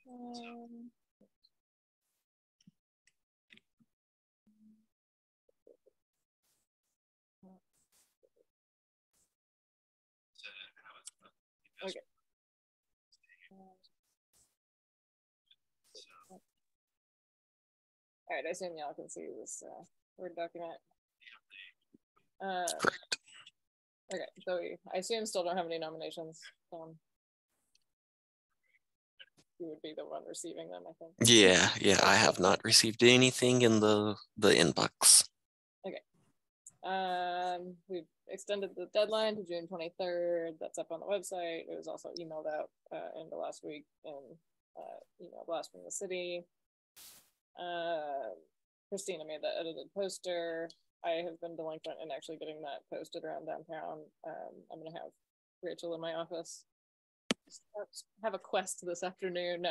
Um, okay. All right, I assume y'all can see this Word document. Correct. Okay, so I assume still don't have any nominations. You would be the one receiving them, I think. Yeah, I have not received anything in the inbox. Okay. We've extended the deadline to June 23rd. That's up on the website. It was also emailed out in the last week and email blast from the city. Christina made that edited poster. I have been delinquent in actually getting that posted around downtown. I'm gonna have Rachel in my office have a quest this afternoon,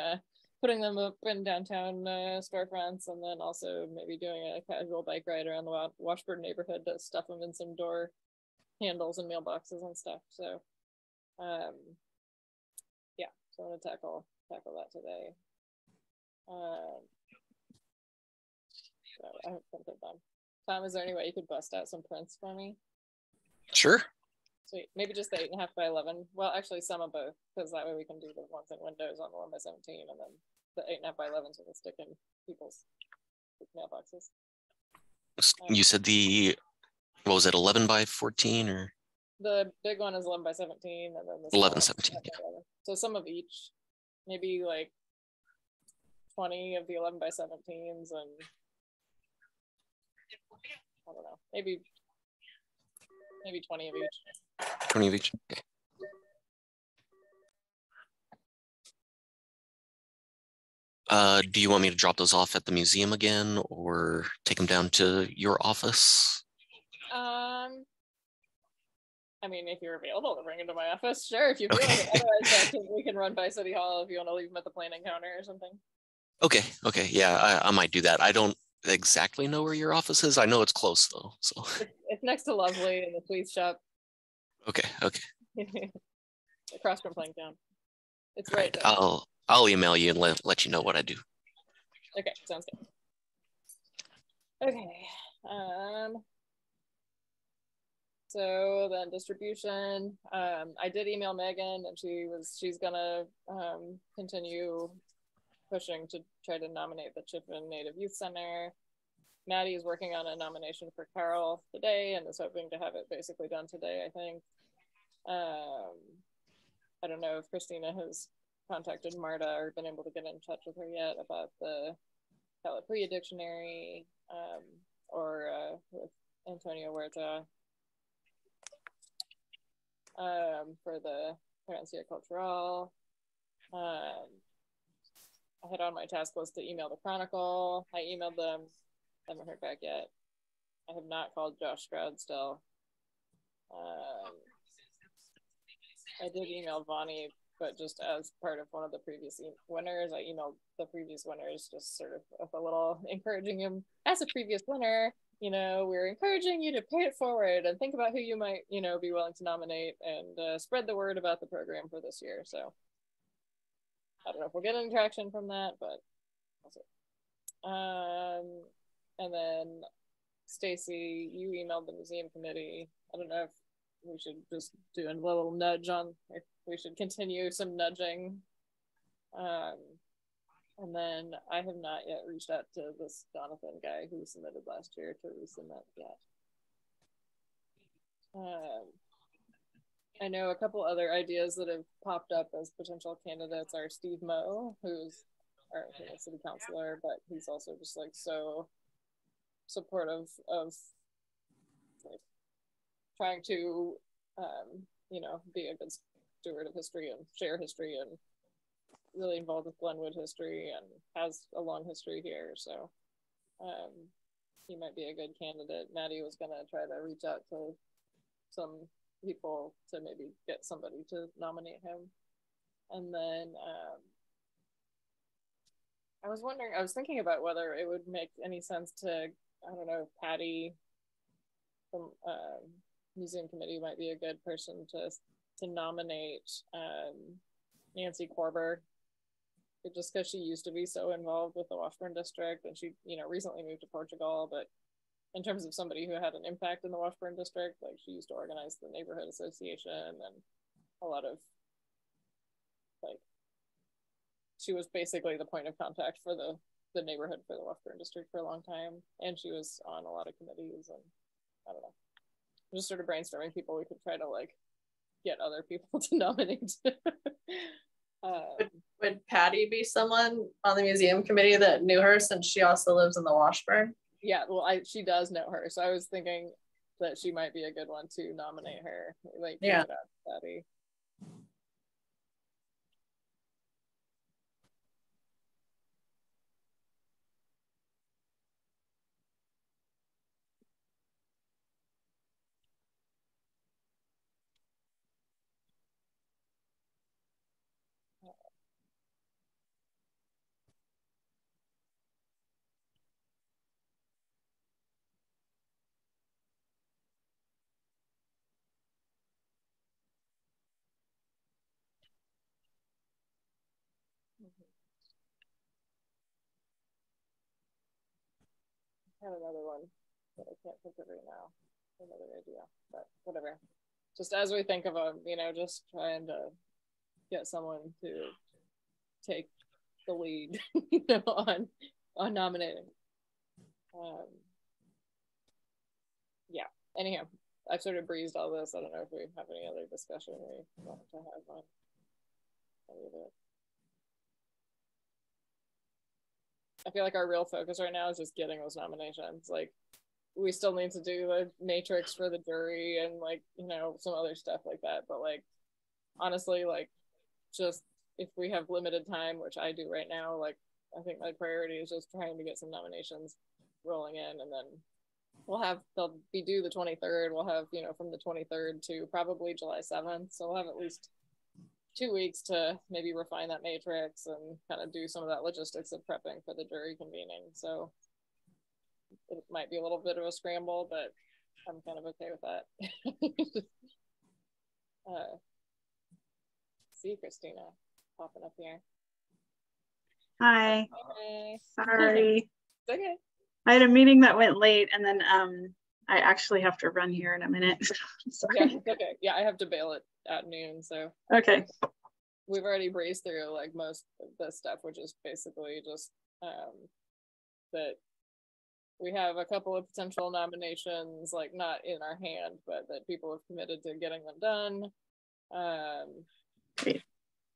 putting them up in downtown storefronts, and then also maybe doing a casual bike ride around the Washburn neighborhood to stuff them in some door handles and mailboxes and stuff. So, yeah, so I'm gonna tackle that today. So I haven't printed them. Tom, is there any way you could bust out some prints for me? Sure. Sweet. Maybe just the 8.5 by 11. Well, actually, some of both, because that way we can do the ones in Windows on the 1 by 17, and then the 8.5 by 11s we can stick in people's mailboxes. You said what was it, 11 by 14 or? The big one is 11 by 17, and then the 11, 17. Yeah. So some of each, maybe like 20 of the 11 by 17s, and I don't know, maybe 20 of each. 20 of each. Okay. Do you want me to drop those off at the museum again, or take them down to your office? I mean, if you're available to bring them to my office, sure. If you feel like it. Otherwise, we can run by City Hall if you want to leave them at the planning counter or something. Okay. Yeah, I might do that. I don't exactly know where your office is. I know it's close though. So it's next to Lovely in the police shop. Okay. Across from Planktown. It's right there. I'll email you and let you know what I do. Okay, sounds good. Okay. So then distribution. I did email Megan, and she's gonna continue pushing to try to nominate the Chipman Native Youth Center. Maddie is working on a nomination for Carol today and is hoping to have it basically done today, I think. I don't know if Christina has contacted Marta or been able to get in touch with her yet about the Calipria dictionary, or with Antonio Huerta for the Herencia Cultural. I had on my task list to email the Chronicle. I emailed them, haven't heard back yet. I have not called Josh Stroud still. I did email Vonnie, but just as part of one of the previous winners, I emailed the previous winners just sort of with a little encouraging him. As a previous winner, we're encouraging you to pay it forward and think about who you might, be willing to nominate and spread the word about the program for this year. So I don't know if we'll get any traction from that, but we'll see. And then Stacy, you emailed the museum committee. I don't know if we should just do a little nudge on if we should continue some nudging. And then I have not yet reached out to this Jonathan guy who submitted last year to resubmit yet. I know a couple other ideas that have popped up as potential candidates are Steve Moe, who's our city councilor, but he's also just like so supportive of like trying to be a good steward of history and share history, and really involved with Glenwood history and has a long history here. So he might be a good candidate. Maddie was gonna try to reach out to some people to maybe get somebody to nominate him. And then I was thinking about whether it would make any sense to, I don't know, Patty from museum committee might be a good person to nominate Nancy Korber just because she used to be so involved with the Washburn district, and she, recently moved to Portugal. But in terms of somebody who had an impact in the Washburn district, like she used to organize the neighborhood association and a lot of like, she was basically the point of contact for the neighborhood for the Washburn district for a long time, and she was on a lot of committees. And I don't know, I'm just sort of brainstorming people we could try to like get other people to nominate. Would Patty be someone on the museum committee that knew her, since she also lives in the Washburn? Yeah, well, she does know her, so I was thinking that she might be a good one to nominate her. Like, yeah, Patty. I have another one that I can't think of right now. Another idea, but whatever. Just as we think of them, just trying to get someone to take the lead, on nominating. Yeah. Anyhow, I've sort of breezed all this. I don't know if we have any other discussion we want to have on any of it. I feel like our real focus right now is just getting those nominations. Like, we still need to do the matrix for the jury and like, some other stuff like that. But like, honestly, like, just if we have limited time, which I do right now, like, I think my priority is just trying to get some nominations rolling in, and then they'll be due the 23rd. We'll have, from the 23rd to probably July 7th. So we'll have at least 2 weeks to maybe refine that matrix and kind of do some of that logistics of prepping for the jury convening. So it might be a little bit of a scramble, but I'm kind of okay with that. See Christina popping up here. Hi. Hey. Sorry. Okay. I had a meeting that went late, and then I actually have to run here in a minute. Sorry. Yeah, okay. Yeah, I have to bail at noon, so. Okay. We've already breezed through like most of the stuff, which is basically just that we have a couple of potential nominations, like not in our hand, but that people have committed to getting them done. Great.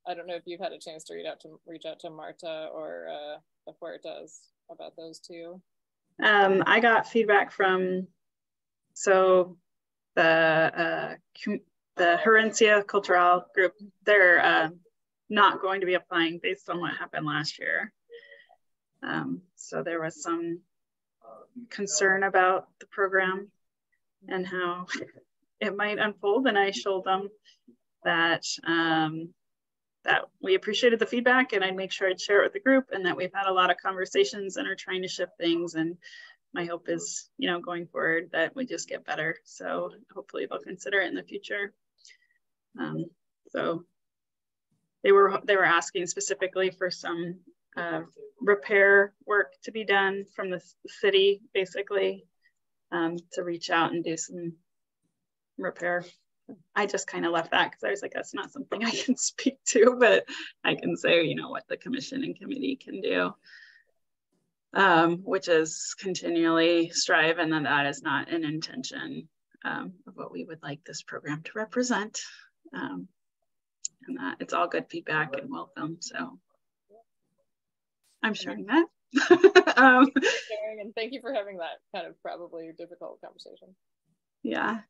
I don't know if you've had a chance to reach out to Marta or the Huertas about those two. I got feedback from the Herencia Cultural group. They're not going to be applying based on what happened last year. So there was some concern about the program and how it might unfold, and I showed them that that we appreciated the feedback, and I'd make sure I'd share it with the group, and that we've had a lot of conversations and are trying to shift things. And my hope is, going forward, that we just get better. So hopefully they'll consider it in the future. So they were asking specifically for some repair work to be done from the city, basically, to reach out and do some repair. I just kind of left that because I was like, that's not something I can speak to, but I can say, what the commission and committee can do, which is continually strive, and then that is not an intention of what we would like this program to represent. And that it's all good feedback and welcome. So I'm sharing that. And thank you for having that kind of probably difficult conversation. Yeah.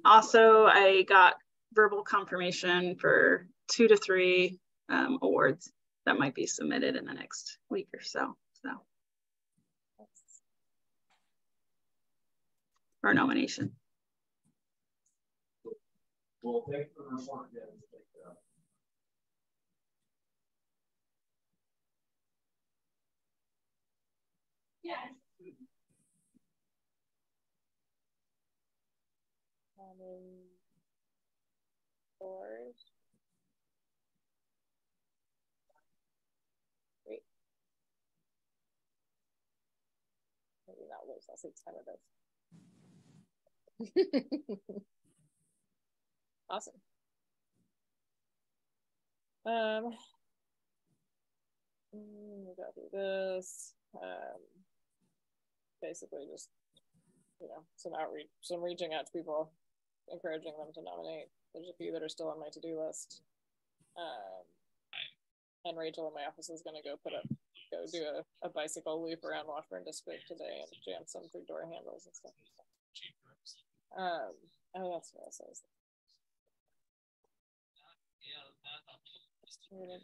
Also, I got verbal confirmation for 2 to 3 awards that might be submitted in the next week or so. Or nomination. Well, thank you for the report. Yeah. Board. I'll see tentative. Awesome. We got through this. Basically just, you know, some outreach, some reaching out to people, encouraging them to nominate. There's a few that are still on my to-do list. And Rachel in my office is going to go do a bicycle loop around Washburn District today and jam some through door handles and stuff. Oh, that's what else I was thinking. Okay.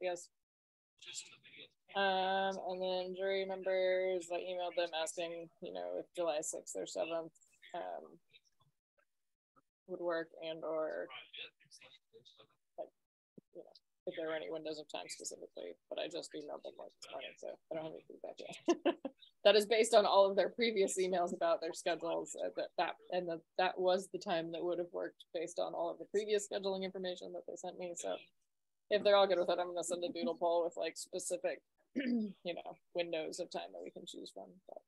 Yes. And then jury members, I emailed them asking, you know, if July 6th or 7th would work, and or like, you know, if there were any windows of time specifically, but I just emailed them this morning, so I don't have any feedback yet. That is based on all of their previous emails about their schedules. That was the time that would have worked based on all of the previous scheduling information that they sent me. So if they're all good with it, I'm going to send a doodle poll with like specific, you know, windows of time that we can choose from. But.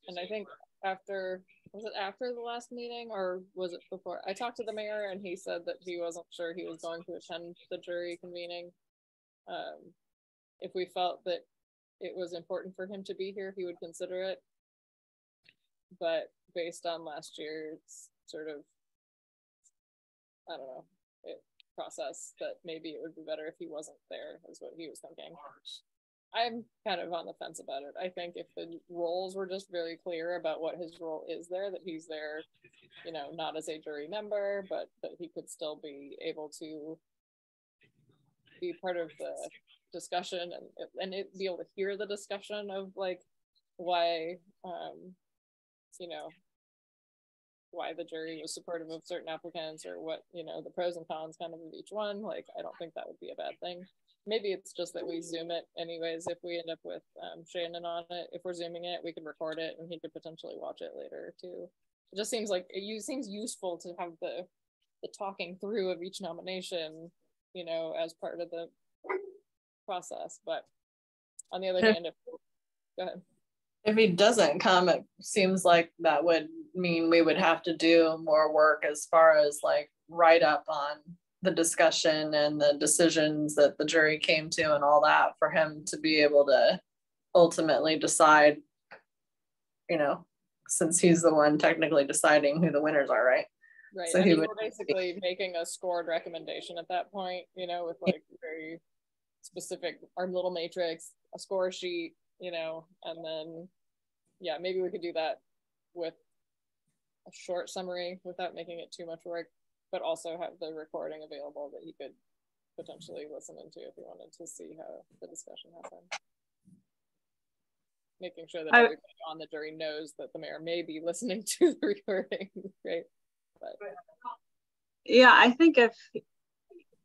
And I think was it after the last meeting or was it before? I talked to the mayor and he said that he wasn't sure he was going to attend the jury convening. If we felt that it was important for him to be here, he would consider it. But based on last year's sort of, I don't know, process, that maybe it would be better if he wasn't there, is what he was thinking. I'm kind of on the fence about it. I think if the roles were just very clear about what his role is there, that he's there, you know, not as a jury member, but that he could still be able to be part of the discussion and be able to hear the discussion of like why, you know, why the jury was supportive of certain applicants or what, you know, the pros and cons kind of each one. Like, I don't think that would be a bad thing. Maybe it's just that we Zoom it anyways. If we end up with Shannon on it, if we're Zooming it, we could record it and he could potentially watch it later too. It just seems like it seems useful to have the talking through of each nomination, you know, as part of the process. But on the other hand, go ahead. If he doesn't come, it seems like that would mean we would have to do more work as far as like write up on the discussion and the decisions that the jury came to and all that for him to be able to ultimately decide, you know, since he's the one technically deciding who the winners are, right? Right. So we're basically making a scored recommendation at that point, you know, with like very specific, our little matrix, a score sheet, you know, and then, yeah, maybe we could do that with a short summary without making it too much work, but also have the recording available that he could potentially listen into if he wanted to see how the discussion happened. Making sure that everybody on the jury knows that the mayor may be listening to the recording, right? But. Yeah, I think if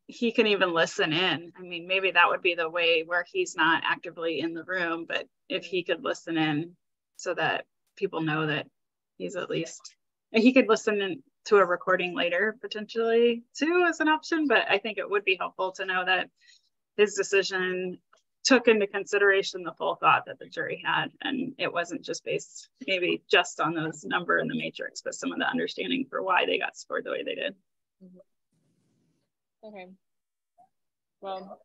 he can even listen in, I mean, maybe that would be the way where he's not actively in the room, but if he could listen in so that people know that he's at least, he could listen in to a recording later potentially too as an option, but I think it would be helpful to know that his decision took into consideration the full thought that the jury had, and it wasn't just based maybe just on those number in the matrix, but some of the understanding for why they got scored the way they did. Okay. Well,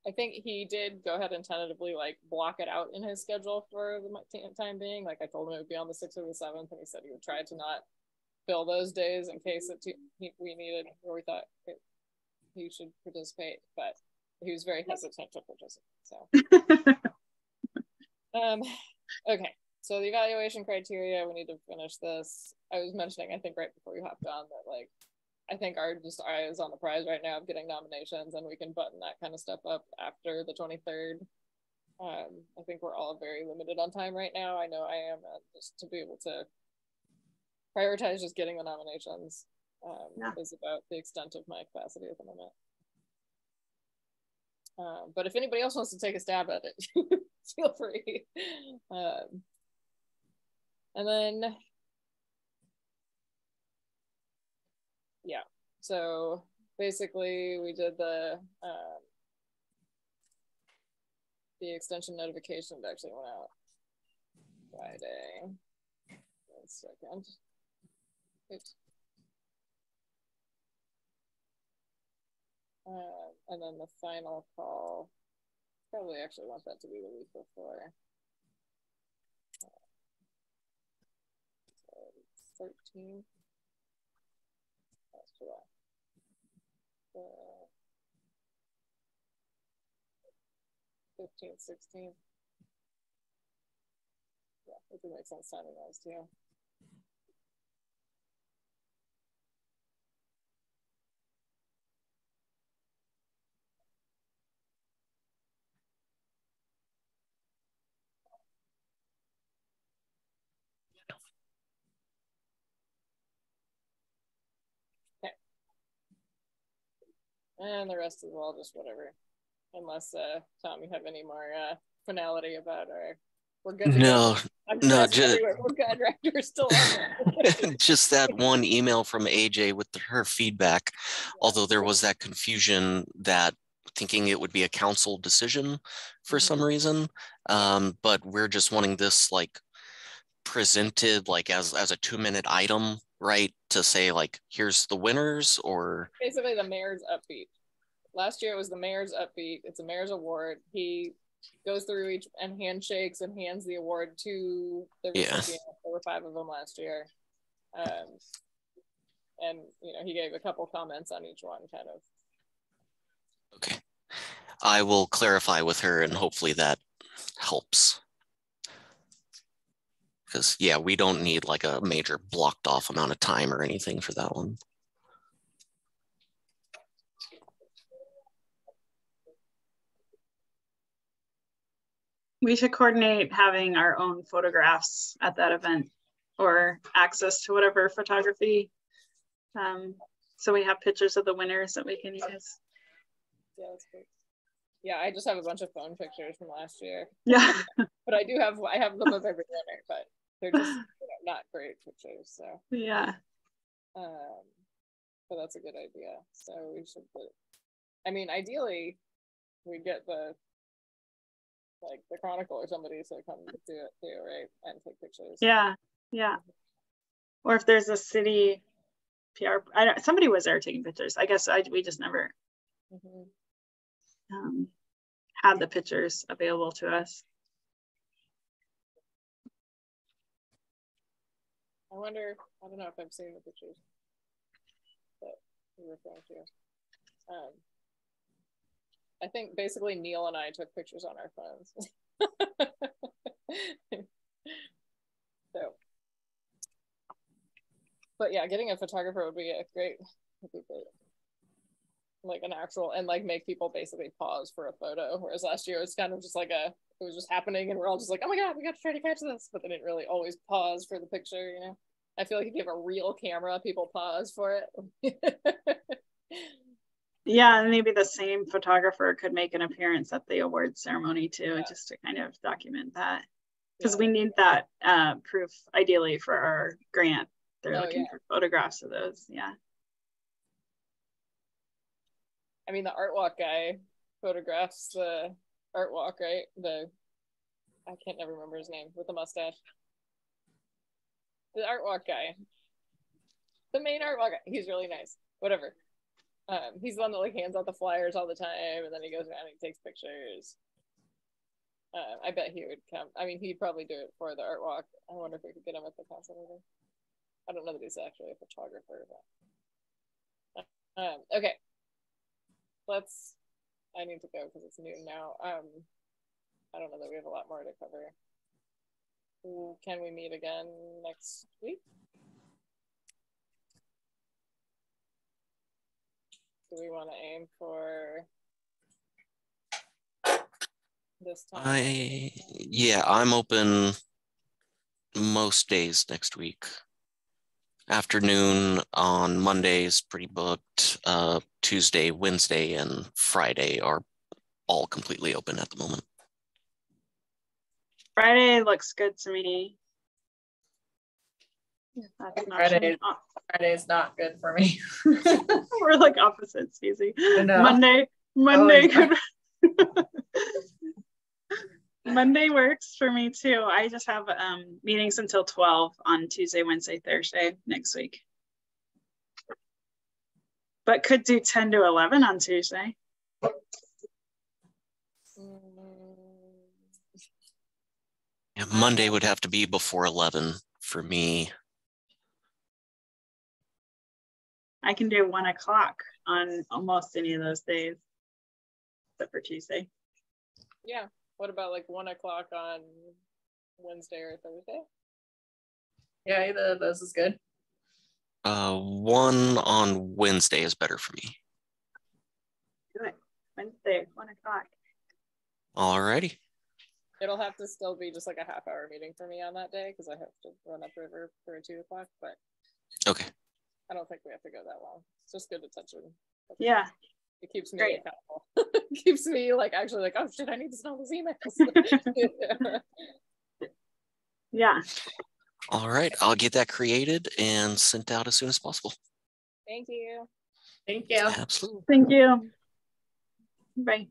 I think he did go ahead and tentatively like block it out in his schedule for the time being. Like I told him it would be on the 6th or the 7th, and he said he would try to not fill those days in case we needed or we thought he should participate, but he was very hesitant to participate. So, okay. So the evaluation criteria, we need to finish this. I was mentioning, I think right before you hopped on, that like I think our eye is on the prize right now of getting nominations, and we can button that kind of stuff up after the 23rd. I think we're all very limited on time right now. I know I am, just to be able to prioritize just getting the nominations is about the extent of my capacity at the moment. But if anybody else wants to take a stab at it, feel free. And then, yeah, so basically we did the extension notification that actually went out Friday. 1 second. Oops. And then the final call, probably actually want that to be the week before. 13th. That's July. 15th, 16th. Yeah, it would make sense timing wise too. Okay. And the rest is all just whatever. Unless Tom, you have any more finality about our we're good to No, go. I'm no, stressed everywhere. We're good, right? We're still on. just that one email from AJ with her feedback, although there was that confusion that thinking it would be a council decision for some reason. But we're just wanting this like presented like as a 2-minute item, right? To say like, here's the winners, or basically the mayor's upbeat. Last year it was the mayor's upbeat. It's a mayor's award. He goes through each and handshakes and hands the award to the recipients. There were 5 of them last year. And you know, he gave a couple comments on each one, kind of. Okay. I will clarify with her and hopefully that helps. Because yeah, we don't need like a major blocked off amount of time or anything for that one. We should coordinate having our own photographs at that event or access to whatever photography. So we have pictures of the winners that we can use. Yeah, that's great. Yeah, I just have a bunch of phone pictures from last year. Yeah. But I have them of every winner, but they're just not great pictures. So yeah. But that's a good idea. So we should I mean, ideally we get the Chronicle or somebody to come do it too, right? And take pictures. Yeah. Or if there's a city PR, somebody was there taking pictures. I guess we just never had the pictures available to us. I wonder, I don't know if I've seen the pictures that you're referring to. I think basically Neil and I took pictures on our phones. So, but yeah, getting a photographer would be great. Like an actual, and like make people basically pause for a photo. Whereas last year it was kind of just like it was just happening and we're all just like, oh my God, we got to try to catch this. But they didn't really always pause for the picture, you know? I feel like if you have a real camera, people pause for it. Yeah, and maybe the same photographer could make an appearance at the award ceremony too, just to kind of document that. Because we need that proof ideally for our grant. They're looking for photographs of those. Yeah. I mean, the art walk guy photographs the art walk, right? I can't never remember his name with the mustache. The art walk guy. The main art walk guy. He's really nice. Whatever. He's the one that like hands out the flyers all the time, and then he goes around and he takes pictures. I bet he would come. I mean, he'd probably do it for the art walk. I wonder if we could get him at the council meeting. I don't know that he's actually a photographer, but okay. I need to go because it's noon now. I don't know that we have a lot more to cover. Can we meet again next week? Do we want to aim for this time? Yeah, I'm open most days next week. Afternoon on Mondays pretty booked. Tuesday, Wednesday, and Friday are all completely open at the moment. Friday looks good to me. That's an option. Friday's not good for me. We're like opposites, easy. I Monday could. Monday works for me too. I just have meetings until 12 on Tuesday, Wednesday, Thursday next week. But could do 10 to 11 on Tuesday. Yeah, Monday would have to be before 11 for me. I can do 1 o'clock on almost any of those days, except for Tuesday. Yeah. What about like 1 o'clock on Wednesday or Thursday? Yeah, either of those is good. 1 on Wednesday is better for me. Do it. Wednesday, 1 o'clock. Alrighty. It'll have to still be just like a half-hour meeting for me on that day because I have to run upriver for a 2 o'clock, but Okay. I don't think we have to go that long. It's just good to touch it. Yeah. It keeps me Great. accountable. Keeps me like actually like, oh shit, I need to send all these emails. Yeah. All right. I'll get that created and sent out as soon as possible. Thank you. Thank you. Absolutely. Thank you. Bye.